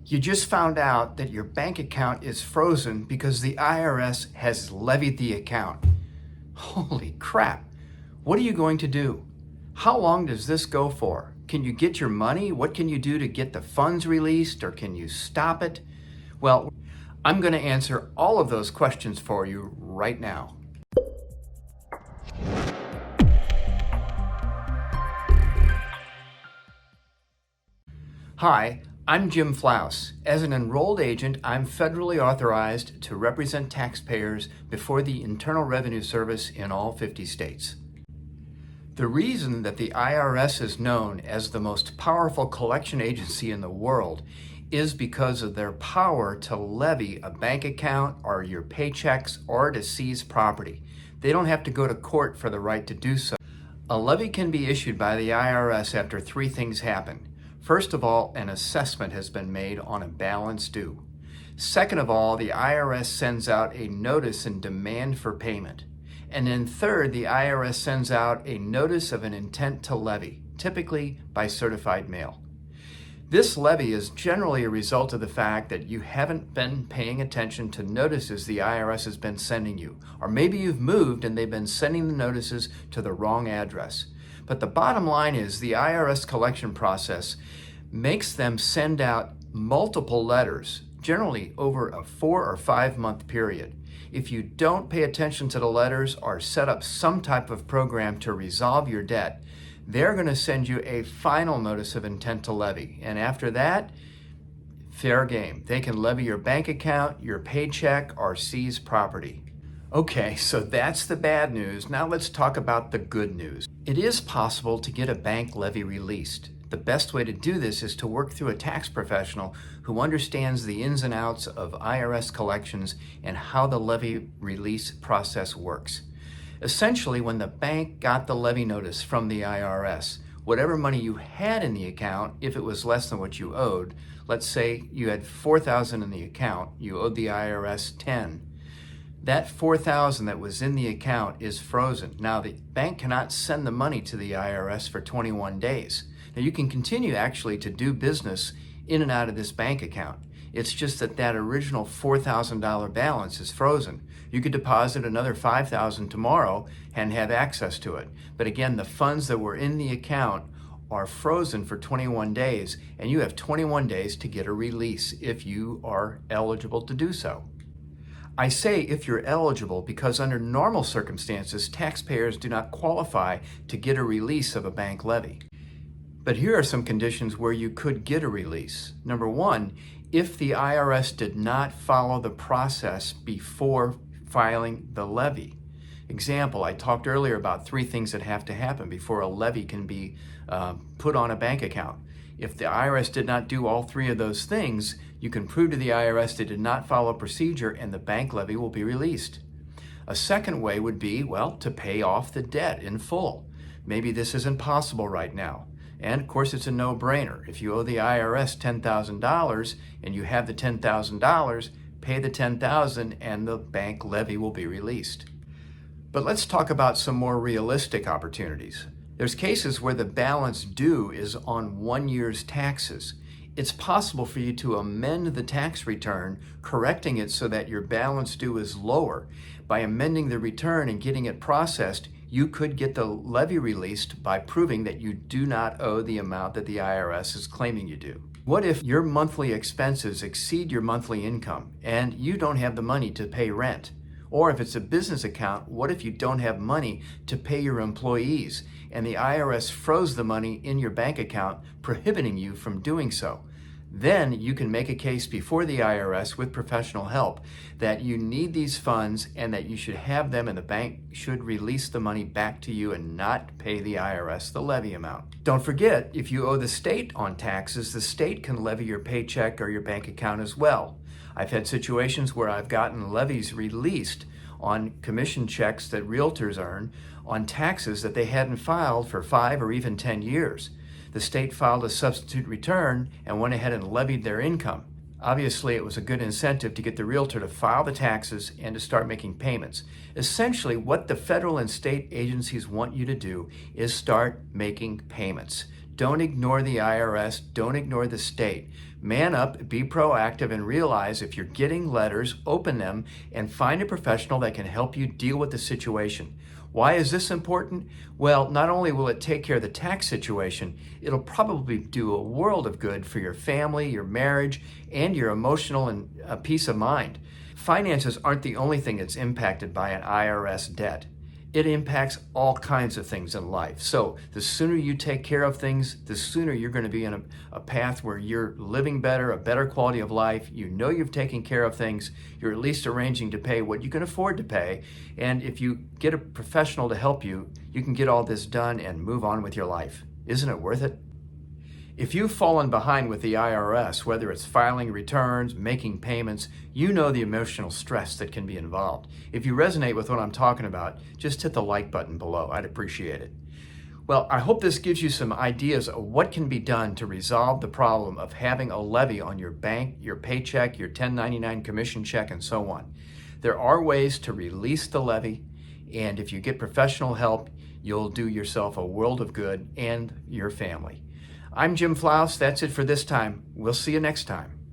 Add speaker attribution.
Speaker 1: You just found out that your bank account is frozen because the IRS has levied the account. Holy crap! What are you going to do? How long does this go for? Can you get your money? What can you do to get the funds released, or can you stop it? Well, I'm going to answer all of those questions for you right now. Hi, I'm Jim Flauaus. As an enrolled agent, I'm federally authorized to represent taxpayers before the Internal Revenue Service in all 50 states. The reason that the IRS is known as the most powerful collection agency in the world is because of their power to levy a bank account or your paychecks or to seize property. They don't have to go to court for the right to do so. A levy can be issued by the IRS after three things happen. First of all, an assessment has been made on a balance due. Second of all, the IRS sends out a notice in demand for payment. And then third, the IRS sends out a notice of an intent to levy, typically by certified mail. This levy is generally a result of the fact that you haven't been paying attention to notices the IRS has been sending you. Or maybe you've moved and they've been sending the notices to the wrong address. But the bottom line is the IRS collection process makes them send out multiple letters, generally over a 4 or 5 month period. If you don't pay attention to the letters or set up some type of program to resolve your debt, they're going to send you a final notice of intent to levy. And after that, fair game. They can levy your bank account, your paycheck, or seize property. Okay, so that's the bad news. Now let's talk about the good news. It is possible to get a bank levy released. The best way to do this is to work through a tax professional who understands the ins and outs of IRS collections and how the levy release process works. Essentially, when the bank got the levy notice from the IRS, whatever money you had in the account, if it was less than what you owed, let's say you had $4,000 in the account, you owed the IRS $10,000. That $4,000 that was in the account is frozen. Now, the bank cannot send the money to the IRS for 21 days. Now, you can continue actually to do business in and out of this bank account. It's just that that original $4,000 balance is frozen. You could deposit another $5,000 tomorrow and have access to it. But again, the funds that were in the account are frozen for 21 days, and you have 21 days to get a release if you are eligible to do so. I say if you're eligible because under normal circumstances, taxpayers do not qualify to get a release of a bank levy. But here are some conditions where you could get a release. Number one, if the IRS did not follow the process before filing the levy. Example, I talked earlier about three things that have to happen before a levy can be put on a bank account. If the IRS did not do all three of those things, you can prove to the IRS they did not follow procedure and the bank levy will be released. A second way would be, well, to pay off the debt in full. Maybe this isn't possible right now. And of course, it's a no-brainer. If you owe the IRS $10,000 and you have the $10,000, pay the $10,000 and the bank levy will be released. But let's talk about some more realistic opportunities. There's cases where the balance due is on 1 year's taxes. It's possible for you to amend the tax return, correcting it so that your balance due is lower. By amending the return and getting it processed, you could get the levy released by proving that you do not owe the amount that the IRS is claiming you do. What if your monthly expenses exceed your monthly income and you don't have the money to pay rent? Or if it's a business account, what if you don't have money to pay your employees and the IRS froze the money in your bank account, prohibiting you from doing so? Then you can make a case before the IRS with professional help that you need these funds and that you should have them and the bank should release the money back to you and not pay the IRS the levy amount. Don't forget, if you owe the state on taxes, the state can levy your paycheck or your bank account as well. I've had situations where I've gotten levies released on commission checks that realtors earn on taxes that they hadn't filed for 5 or even 10 years. The state filed a substitute return and went ahead and levied their income. Obviously, it was a good incentive to get the realtor to file the taxes and to start making payments. Essentially, what the federal and state agencies want you to do is start making payments. Don't ignore the IRS. Don't ignore the state. Man up, be proactive, and realize if you're getting letters, open them and find a professional that can help you deal with the situation. Why is this important? Well, not only will it take care of the tax situation, it'll probably do a world of good for your family, your marriage, and your emotional and peace of mind. Finances aren't the only thing that's impacted by an IRS debt. It impacts all kinds of things in life. So the sooner you take care of things, the sooner you're going to be in a path where you're living better, a better quality of life. You know you've taken care of things. You're at least arranging to pay what you can afford to pay. And if you get a professional to help you, you can get all this done and move on with your life. Isn't it worth it? If you've fallen behind with the IRS, whether it's filing returns, making payments, you know the emotional stress that can be involved. If you resonate with what I'm talking about, just hit the like button below. I'd appreciate it. Well, I hope this gives you some ideas of what can be done to resolve the problem of having a levy on your bank, your paycheck, your 1099 commission check, and so on. There are ways to release the levy, and if you get professional help, you'll do yourself a world of good and your family. I'm Jim Flauaus. That's it for this time. We'll see you next time.